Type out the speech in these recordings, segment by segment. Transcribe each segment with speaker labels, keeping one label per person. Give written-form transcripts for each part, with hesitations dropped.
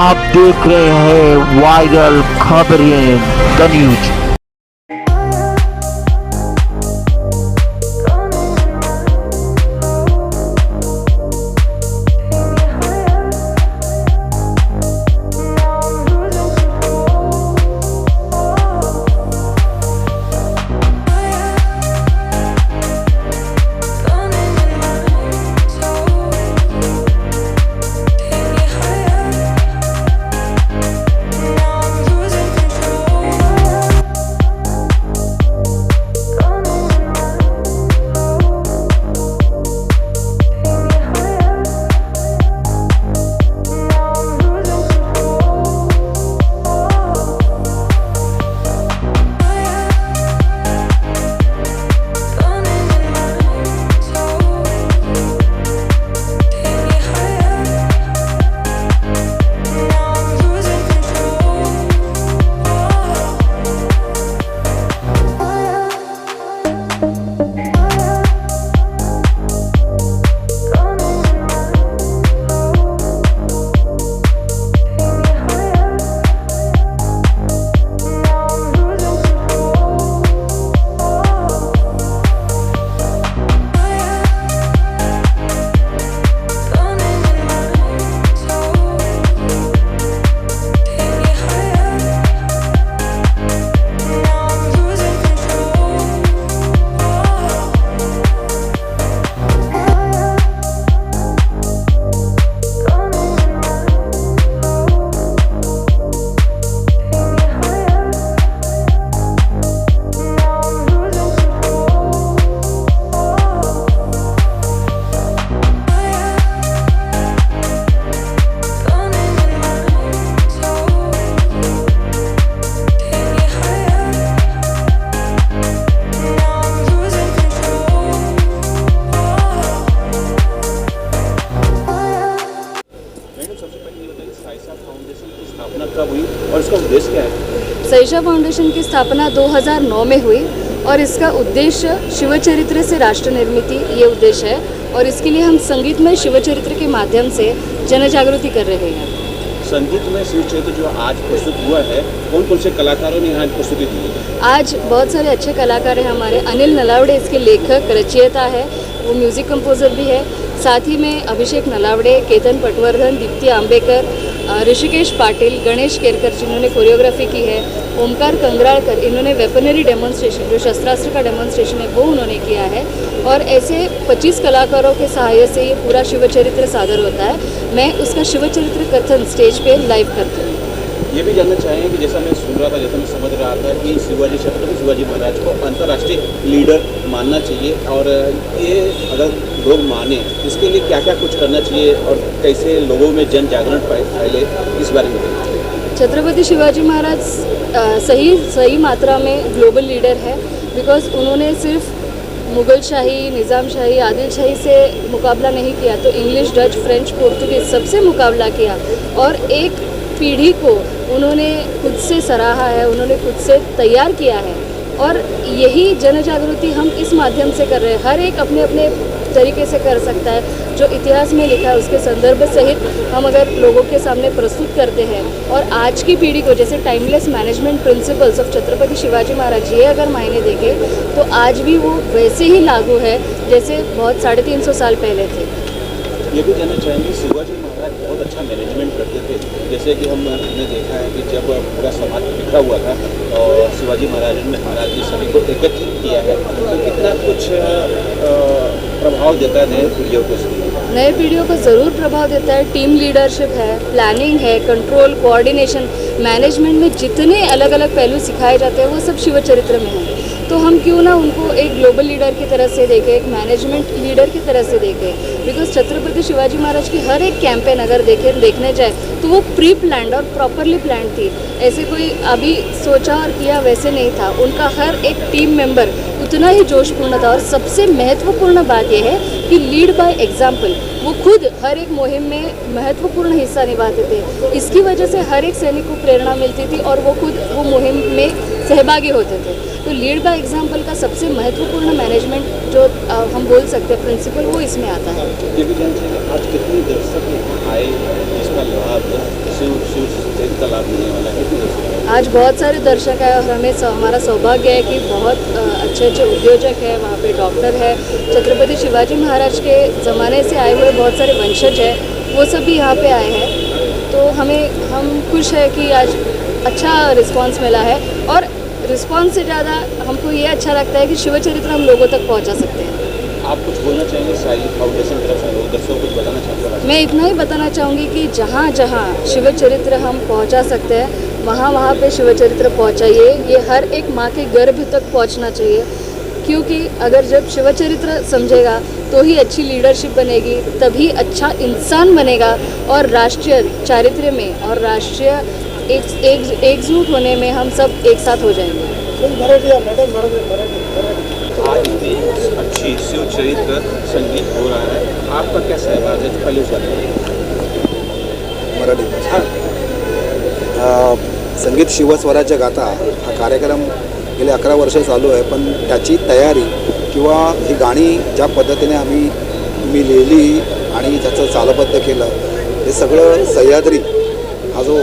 Speaker 1: आप देख रहे हैं वायरल खबरें द न्यूज।
Speaker 2: कब हुई और इसका उद्देश्य क्या है?
Speaker 3: साईशा फाउंडेशन की स्थापना 2009 में हुई और इसका उद्देश्य शिवचरित्र से राष्ट्र निर्मिति ये उद्देश्य है और इसके लिए हम संगीत में शिवचरित्र के माध्यम से जन जागृति कर रहे हैं।
Speaker 2: संगीत में शिवचरित्र जो आज प्रस्तुत हुआ है, कौन कौन से कलाकारों ने आज प्रस्तुति दी है?
Speaker 3: आज बहुत सारे अच्छे कलाकार हैं हमारे। अनिल नलावड़े इसके लेखक रचयिता है, वो म्यूज़िक कंपोज़र भी है। साथ ही में अभिषेक नलावड़े, केतन पटवर्धन, दीप्ति आंबेकर, ऋषिकेश पाटिल, गणेश केरकर जिन्होंने कोरियोग्राफी की है, ओमकार कंगराळकर इन्होंने वेपनरी डेमोन्स्ट्रेशन जो शस्त्रास्त्र का डेमोन्स्ट्रेशन है वो उन्होंने किया है और ऐसे 25 कलाकारों के सहायता से ये पूरा शिवचरित्र सादर होता है। मैं उसका शिवचरित्र कथन स्टेज पे लाइव करती हूँ।
Speaker 2: ये भी जानना चाहेंगे कि जैसा मैं सुन रहा था, जैसा मैं समझ रहा था कि शिवाजी छत्रपति शिवाजी महाराज को अंतर्राष्ट्रीय लीडर मानना चाहिए और ये अगर लोग माने इसके लिए क्या क्या कुछ करना चाहिए और कैसे लोगों में जन जागरण फैले, इस बारे में
Speaker 3: छत्रपति शिवाजी महाराज सही मात्रा में ग्लोबल लीडर है। बिकॉज उन्होंने सिर्फ मुग़ल शाही, निज़ाम शाही, आदिल शाही से मुकाबला नहीं किया तो इंग्लिश, डच, फ्रेंच, पोर्तुगीज सबसे मुकाबला किया और एक पीढ़ी को उन्होंने खुद से सराहा है, उन्होंने खुद से तैयार किया है और यही जन जागृति हम इस माध्यम से कर रहे हैं। हर एक अपने अपने तरीके से कर सकता है। जो इतिहास में लिखा है उसके संदर्भ सहित हम अगर लोगों के सामने प्रस्तुत करते हैं और आज की पीढ़ी को जैसे timeless management principles of Chhatrapati Shivaji Maharaj ये अगर मायने देंगे तो आज भी वो वैसे ही लागू है जैसे बहुत 350 साल पहले थे।
Speaker 2: ये भी जानना चाहेंगे, शिवाजी महाराज बहुत अच्छा मैनेजमेंट करते थे। जैसे कि हमने देखा है कि जब पूरा समाज बिखरा हुआ था और शिवाजी महाराज ने सभी को एकत्रित किया है, तो कितना कुछ प्रभाव देता है नए पीढ़ियों को?
Speaker 3: नए पीढ़ियों को ज़रूर प्रभाव देता है। टीम लीडरशिप है, प्लानिंग है, कंट्रोल, कोऑर्डिनेशन, मैनेजमेंट में जितने अलग अलग पहलू सिखाए जाते हैं वो सब शिवचरित्र में है। तो हम क्यों ना उनको एक ग्लोबल लीडर की तरह से देखें, एक मैनेजमेंट लीडर की तरह से देखें। बिकॉज छत्रपति शिवाजी महाराज की हर एक कैंपेन अगर देखने जाए तो वो प्री प्लान्ड और प्रॉपरली प्लान्ड थी। ऐसे कोई अभी सोचा और किया वैसे नहीं था। उनका हर एक टीम मेंबर उतना ही जोशपूर्ण था और सबसे महत्वपूर्ण बात यह है कि लीड बाय एग्जाम्पल। वो खुद हर एक मुहिम में महत्वपूर्ण हिस्सा निभाते थे। इसकी वजह से हर एक सैनिक को प्रेरणा मिलती थी और वो खुद वो मुहिम में सहभागी होते थे। तो लीड बाय एग्जाम्पल का सबसे महत्वपूर्ण मैनेजमेंट जो हम बोल सकते हैं प्रिंसिपल, वो इसमें आता है।
Speaker 2: ये भी जानते हैं आज कितने दर्शक आए जिसका लाभ शिव
Speaker 3: बहुत सारे दर्शक हैं और हमें हमारा सौभाग्य है कि बहुत अच्छे अच्छे उद्योजक हैं, वहाँ पे डॉक्टर है, छत्रपति शिवाजी महाराज के ज़माने से आए हुए बहुत सारे वंशज हैं, वो सब भी यहाँ पे आए हैं। तो हम खुश है कि आज अच्छा रिस्पांस मिला है और रिस्पांस से ज़्यादा हमको ये अच्छा लगता है कि शिव चरित्र हम लोगों तक पहुँचा सकते हैं।
Speaker 2: आप कुछ बोलना चाहेंगे साइली फाउंडेशन तरफ से लोग दर्शकों को कुछ बताना चाहेंगे?
Speaker 3: मैं इतना ही बताना चाहूँगी कि जहाँ जहाँ शिव चरित्र हम पहुँचा सकते हैं वहाँ पे शिव चरित्र पहुँचाइए। ये हर एक माँ के गर्भ तक पहुँचना चाहिए, क्योंकि अगर जब शिव चरित्र समझेगा तो ही अच्छी लीडरशिप बनेगी, तभी अच्छा इंसान बनेगा और राष्ट्रीय चारित्र्य में और राष्ट्रीय एकजुट होने में हम सब एक साथ हो जाएंगे।
Speaker 2: आज इतनी अच्छी शिव चरित्र संगीत हो रहा है, आपका क्या सहभाग है? पहले उस
Speaker 4: मराठी संगीत शिवस्वराज्य गाथा हा कार्यक्रम गेले 11 वर्ष चालू आहे, पण त्याची तयारी किंवा ही गाणी ज्या पद्धतीने मी लिहिली आणि त्याचं चालबद्ध केलं, हे सगळं सह्याद्री हा जो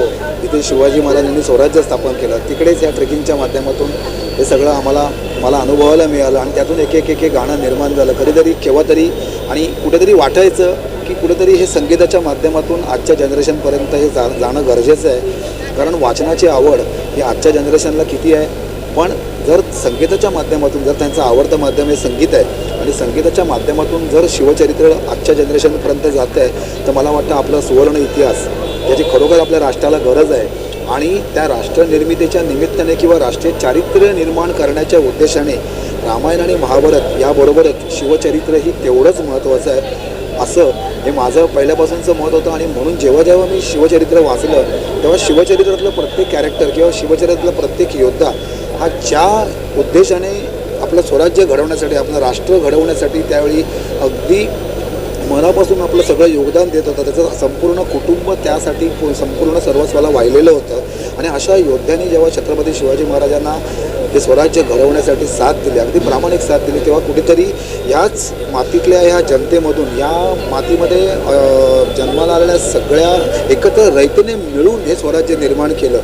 Speaker 4: इथे शिवाजी महाराजांनी स्वराज्य स्थापन केलं तिकडेच या ट्रेकिंगच्या माध्यमातून हे सगळं मला अनुभवायला मिळालं आणि त्यातून एक गाणं निर्माण झालं. कधीतरी केव्हा तरी आणि कुठेतरी वाटायचं की कुठेतरी हे संगीताच्या माध्यमातून आजच्या जनरेशनपर्यंत हे जाणं गरजेचं आहे, कारण वाचनाची आवड ही आजच्या जनरेशनला किती आहे, पण जर संगीताच्या माध्यमातून जर त्यांचं आवडतं माध्यम हे संगीत आहे आणि संगीताच्या माध्यमातून जर शिवचरित्र आजच्या जनरेशनपर्यंत जातं आहे तर मला वाटतं आपला सुवर्ण इतिहास ज्याची खरोखर आपल्या राष्ट्राला गरज आहे आणि त्या राष्ट्र निर्मितीच्या निमित्ताने किंवा राष्ट्रीय चारित्र्य निर्माण करण्याच्या उद्देशाने रामायण आणि महाभारत याबरोबरच शिवचरित्रही तेवढंच महत्त्वाचं आहे असं हे माझं पहिल्यापासूनचं मत होतं. आणि म्हणून जेव्हा मी शिवचरित्र वाचलं तेव्हा शिवचरित्रातलं प्रत्येक कॅरेक्टर किंवा शिवचरित्रातला प्रत्येक योद्धा हा ज्या उद्देशाने आपलं स्वराज्य घडवण्यासाठी आपलं राष्ट्र घडवण्यासाठी त्यावेळी अगदी मनापासून आपलं सगळं योगदान देत होतं, त्याचं संपूर्ण कुटुंब त्यासाठी संपूर्ण सर्वस्वाला वाहिलेलं होतं आणि अशा योद्ध्यांनी जेव्हा छत्रपती शिवाजी महाराजांना हे स्वराज्य घडवण्यासाठी साथ दिली, अगदी प्रामाणिक साथ दिली, तेव्हा कुठेतरी याच मातीतल्या ह्या जनतेमधून या मातीमध्ये जन्माला आलेल्या सगळ्या एकत्र रयतेने मिळून हे स्वराज्य निर्माण केलं.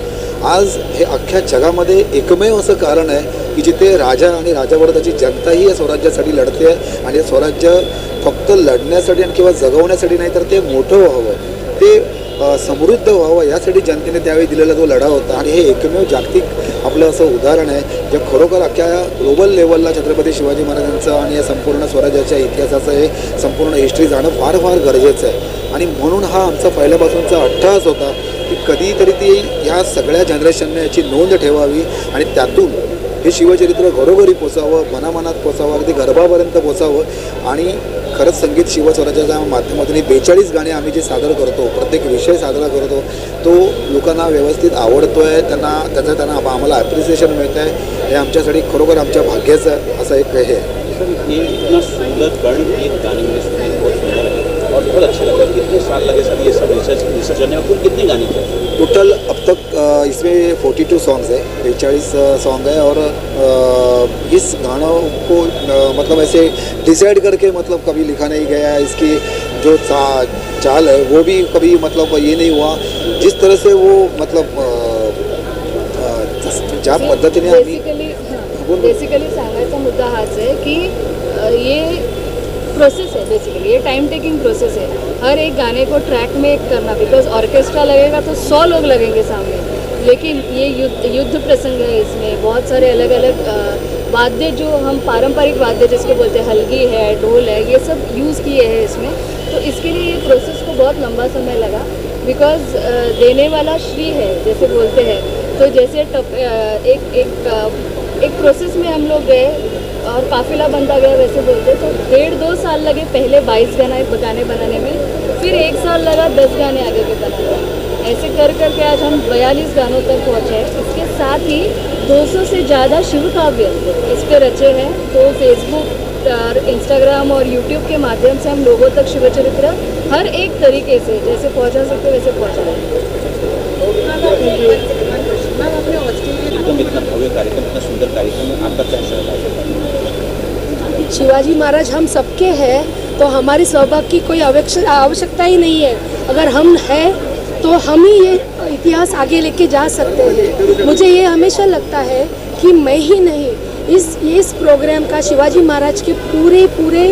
Speaker 4: आज हे अख्ख्या जगामध्ये एकमेव असं कारण आहे की जिथे राजा आणि राजाबरोबरची जनताही या स्वराज्यासाठी लढते आहे आणि हे स्वराज्य फक्त लढण्यासाठी आणि किंवा जगवण्यासाठी नाही तर ते मोठं व्हावं, ते समृद्ध व्हावं यासाठी जनतेने त्यावेळी दिलेला जो लढा होता. आणि हे एकमेव जागतिक आपलं असं उदाहरण आहे जे खरोखर अख्ख्या ग्लोबल लेवलला छत्रपती शिवाजी महाराजांचं आणि या संपूर्ण स्वराज्याच्या इतिहासाचं हे संपूर्ण हिस्ट्री जाणं फार फार गरजेचं आहे. आणि म्हणून हा आमचा पहिल्यापासूनचा अट्टहास होता की कधीतरी ती ह्या सगळ्या जनरेशनने याची नोंद ठेवावी आणि त्यातून हे शिवचरित्र घरोघरी पोचावं, मनामनात पोचावं, अगदी गर्भापर्यंत पोचावं. आणि खरंच संगीत शिवस्वराज्याच्या माध्यमातून 42 गाणी आम्ही जे सादर करतो, प्रत्येक विषय साजरा करतो तो लोकांना व्यवस्थित आवडतो आहे, त्यांना आम्हाला ॲप्रिसिएशन मिळतं आहे, हे आमच्यासाठी खरोखर आमच्या भाग्याचं असं एक हे आहे.
Speaker 2: ये इतना सुंदर गणगीत गाने में सुने बहुत सुंदर है और बहुत अच्छा लगा. कितने साल लगे सर ये सब रिसर्च करने में? कुल कितने गाने थे
Speaker 4: टोटल अब तक इसमें 42 सॉन्ग्स है, 42 सॉन्ग है. और इस गानों को मतलब ऐसे डिसाइड करके मतलब कभी लिखा नहीं गया, इसकी जो चाल है वो भी कभी मतलब ये नहीं हुआ जिस तरह से वो मतलब ज्या पद्धतीने आम्ही
Speaker 3: बेसिकली सांगायचा मुद्दा हाच आहे की ये प्रोसेस है, बेसिकली ये टाइम टेकिंग प्रोसेस है. हर एक गाने को ट्रैक में करना, बिकॉज ऑर्केस्ट्रा लगेगा तो 100 लोग लगेंगे सामने, लेकिन ये युद्ध प्रसंग है, इसमें बहुत सारे अलग अलग वाद्य जो हम पारंपरिक वाद्य जिसको बोलते हैं, हलगी है, ढोल है, ये सब यूज़ किए हैं इसमें. तो इसके लिए ये प्रोसेस को बहुत लंबा समय लगा, बिकॉज देने वाला श्री है जैसे बोलते हैं. तो जैसे एक प्रोसेस में हम लोग गए और काफ़िला बनता गया वैसे बोलते, तो 1.5-2 साल लगे पहले 22 गाने बनाने में, फिर 1 साल लगा 10 गाने आगे के बनाने में. ऐसे कर के आज हम 42 गानों तक पहुँचे. इसके साथ ही 200 से ज़्यादा शिव काव्य इस पर रचे हैं. तो फेसबुक और इंस्टाग्राम और यूट्यूब के माध्यम से हम लोगों तक शिवचरित्र हर एक तरीके से जैसे पहुँचा सकते वैसे पहुँचा रहे हैं.
Speaker 2: इतना भव्य कार्यक्रम, इतना सुंदर कार्यक्रम में आपका क्या सहभाग?
Speaker 5: शिवाजी महाराज हम सबके हैं तो हमारी सौभाग्य की कोई आवश्यकता ही नहीं है. अगर हम हैं तो हम ही ये इतिहास आगे लेके जा सकते हैं। मुझे ये हमेशा लगता है कि मैं ही नहीं, इस प्रोग्राम का शिवाजी महाराज के पूरे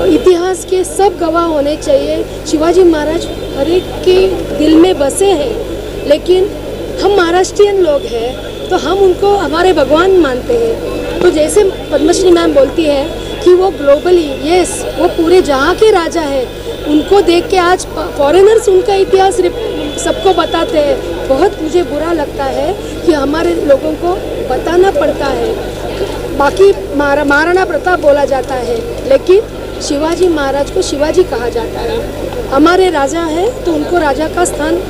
Speaker 5: इतिहास के सब गवाह होने चाहिए। शिवाजी महाराज हर एक के दिल में बसे हैं, लेकिन हम महाराष्ट्रियन लोग हैं तो हम उनको हमारे भगवान मानते हैं। तो जैसे पद्मश्री मैम बोलती है कि वो ग्लोबली, यस, वो पूरे जहाँ के राजा हैं, उनको देख के आज फॉरेनर्स उनका इतिहास सबको बताते हैं। बहुत मुझे बुरा लगता है कि हमारे लोगों को बताना पड़ता है। बाकी महाराणा प्रताप बोला जाता है, लेकिन शिवाजी महाराज को शिवाजी कहा जाता है। हमारे राजा हैं तो उनको राजा का स्थान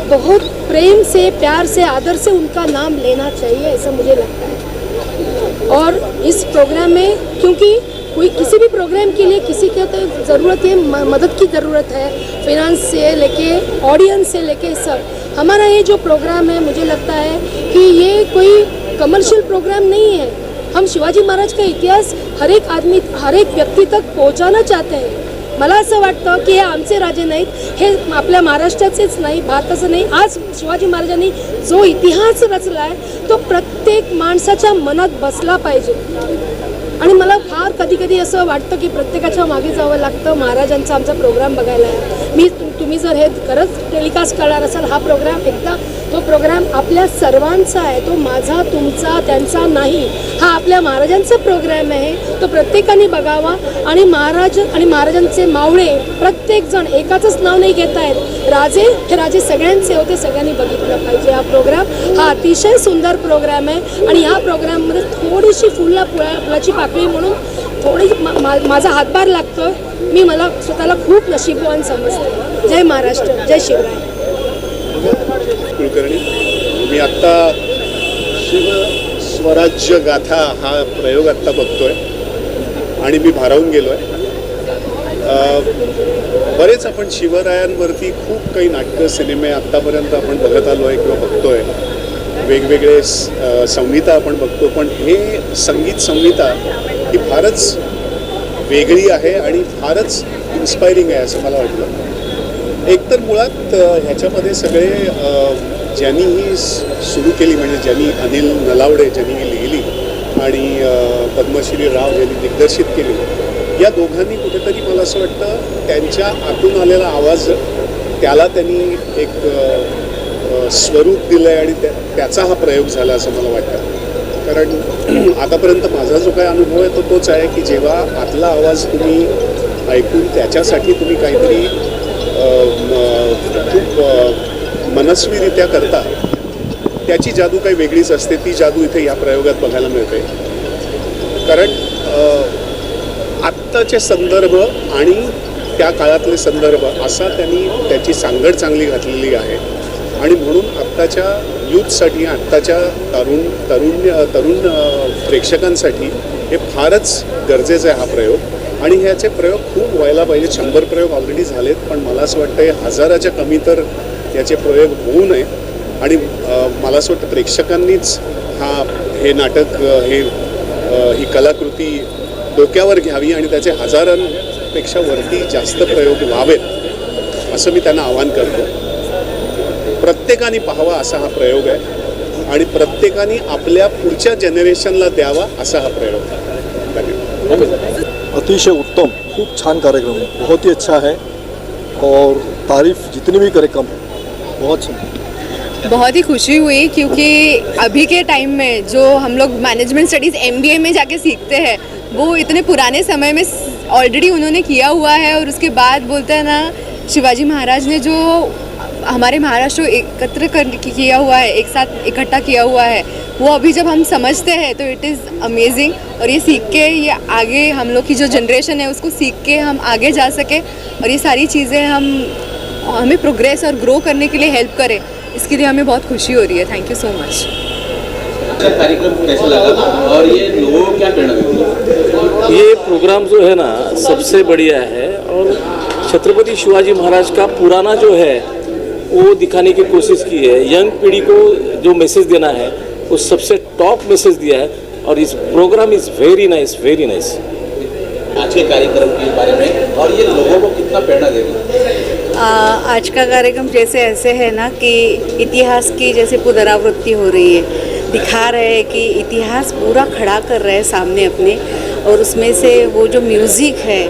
Speaker 5: बहुत प्रेम से, प्यार से, आदर से उनका नाम लेना चाहिए, ऐसा मुझे लगता है। और इस प्रोग्राम में, क्योंकि कोई किसी भी प्रोग्राम के लिए किसी को तो ज़रूरत है, मदद की ज़रूरत है, फिनांस से लेके ऑडियंस से लेके सब। हमारा ये जो प्रोग्राम है, मुझे लगता है कि ये कोई कमर्शियल प्रोग्राम नहीं है। हम शिवाजी महाराज का इतिहास हर एक आदमी, हर एक व्यक्ती तक पोहोचायला चाहते हैं। मला असं वाटतं की हे आमचे राजे नाहीत, हे आपल्या महाराष्ट्राचेच नाही, भारताचं नाही। आज शिवाजी महाराजांनी जो इतिहास रचला आहे तो प्रत्येक माणसाच्या मनात बसला पाहिजे। आणि मला फार कधी कधी असं वाटतं की प्रत्येकाच्या मागे जावं लागतं महाराजांचा आमचा प्रोग्राम बघायला। तुम्ही जर हे खरंच टेलिकास्ट करणार असाल हा प्रोग्राम, एकदा तो प्रोग्राम आपल्या सर्वांचा आहे, तो माझा, तुमचा, त्यांचा नाही, हा आपल्या महाराजांचा प्रोग्राम आहे। तो प्रत्येकाने बघावा। आणि महाराज आणि महाराजांचे मावळे प्रत्येकजण, एकाचंच नाव नाही घेता येत, राजे हे राजे सगळ्यांचे होते, सगळ्यांनी बघितलं पाहिजे हा प्रोग्राम। हा अतिशय सुंदर प्रोग्राम आहे आणि ह्या प्रोग्राममध्ये थोडीशी फुलाची पाकळी म्हणून थोडी माझा हातभार लागतो। मी मला स्वतःला खूप नशीबवान समजते। जय महाराष्ट्र, जय शिवराय।
Speaker 6: कुलकर्णी, मी आत्ता शिव स्वराज्य गाथा हा प्रयोग आत्ता बघतोय आणि मी भारावून गेलो आहे। बरेच आपण शिवरायांवरती खूप काही नाटकं, सिनेमे आत्तापर्यंत आपण बघत आलो आहे किंवा बघतोय, वेगवेगळे संहिता आपण बघतो, पण हे संगीत संहिता ही फारच वेगळी आहे आणि फारच इन्स्पायरिंग आहे असं मला वाटलं। एकतर मुळात ह्याच्यामध्ये सगळे ज्यांनी ही सुरू केली, म्हणजे ज्यांनी अनिल नलावडे ज्यांनी ही लिहिली आणि पद्मश्री राव यांनी दिग्दर्शित केली, या दोघांनी कुठेतरी मला असं वाटतं त्यांच्या आतून आलेला आवाज त्याला त्यांनी एक स्वरूप दिलं आहे आणि त्याचा हा प्रयोग झाला असं मला वाटतं। कारण आतापर्यंत माझा जो काही अनुभव आहे तो तोच आहे की जेव्हा आतला आवाज तुम्ही ऐकून त्याच्यासाठी तुम्ही काहीतरी खूप मनस्वीरित्या करता, त्याची जादू काही वेगळीच असते। ती जादू इथे या प्रयोगात बघायला मिळते। कारण आत्ताचे संदर्भ आणि त्या काळातले संदर्भ असा त्यांनी त्याची सांगड चांगली घातलेली आहे आणि म्हणून आत्ताच्या यूथसाठी, आत्ताच्या तरुण प्रेक्षकांसाठी हे फारच गरजेचं आहे हा प्रयोग। आणि ह्याचे प्रयोग खूप व्हायला पाहिजे। 100 प्रयोग ऑलरेडी झालेत, पण मला असं वाटतं 1000च्या कमी तर याचे प्रयोग होऊ नये। आणि मला असं वाटतं प्रेक्षकांनीच हे नाटक, ही कलाकृती डोक्यावर घ्यावी आणि त्याचे 1000पेक्षा वरती जास्त प्रयोग व्हावेत असं मी त्यांना आवाहन करतो। प्रत्येकाने पाहावा असा हा प्रयोग आहे आणि प्रत्येकाने आपल्या पुढच्या जनरेशनला द्यावा असा हा प्रयोग आहे। धन्यवाद।
Speaker 7: अतिशय उत्तम, खूब छान कार्यक्रम है, बहुत ही अच्छा है और तारीफ जितनी भी करे कम, बहुत सुंदर।
Speaker 8: बहुत ही खुशी हुई क्योंकि अभी के टाइम में जो हम लोग मैनेजमेंट स्टडीज़ MBA में जाके सीखते हैं वो इतने पुराने समय में ऑलरेडी उन्होंने किया हुआ है। और उसके बाद बोलते हैं ना, शिवाजी महाराज ने जो हमारे महाराष्ट्र को एकत्र किया हुआ है, एक साथ इकट्ठा किया हुआ है, वो अभी जब हम समझते हैं तो इट इज़ अमेजिंग। और ये सीख के ये आगे हम लोग की जो जनरेशन है उसको सीख के हम आगे जा सके और ये सारी चीज़ें हमें प्रोग्रेस और ग्रो करने के लिए हेल्प करें, इसके लिए हमें बहुत खुशी हो रही है। Thank you so much.
Speaker 2: कार्यक्रम कैसा लगा और ये लोगों को क्या प्रेरणा मिली?
Speaker 9: ये प्रोग्राम जो है ना सबसे बढ़िया है और छत्रपति शिवाजी महाराज का पुराना जो है वो दिखाने की कोशिश की है। यंग पीढ़ी को जो मैसेज देना है वो सबसे टॉप मैसेज दिया है और इस programme is very nice, very nice.
Speaker 2: आज के कार्यक्रम के बारे में और ये लोगों को कितना प्रेरणा देगा?
Speaker 10: आज का कार्यक्रम जैसे ऐसे है ना कि इतिहास की जैसे पुनरावृत्ति हो रही है, दिखा रहे हैं कि इतिहास पूरा खड़ा कर रहे हैं सामने अपने, और उसमें से वो जो म्यूज़िक है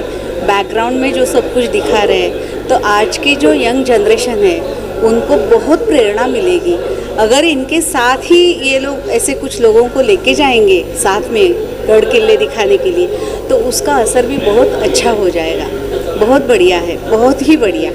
Speaker 10: बैकग्राउंड में जो सब कुछ दिखा रहे हैं, तो आज की जो यंग जनरेशन है उनको बहुत प्रेरणा मिलेगी। अगर इनके साथ ही ये लोग ऐसे कुछ लोगों को लेके जाएंगे साथ में गढ़ किले दिखाने के लिए, तो उसका असर भी बहुत अच्छा हो जाएगा। बहुत बढ़िया है, बहुत ही बढ़िया।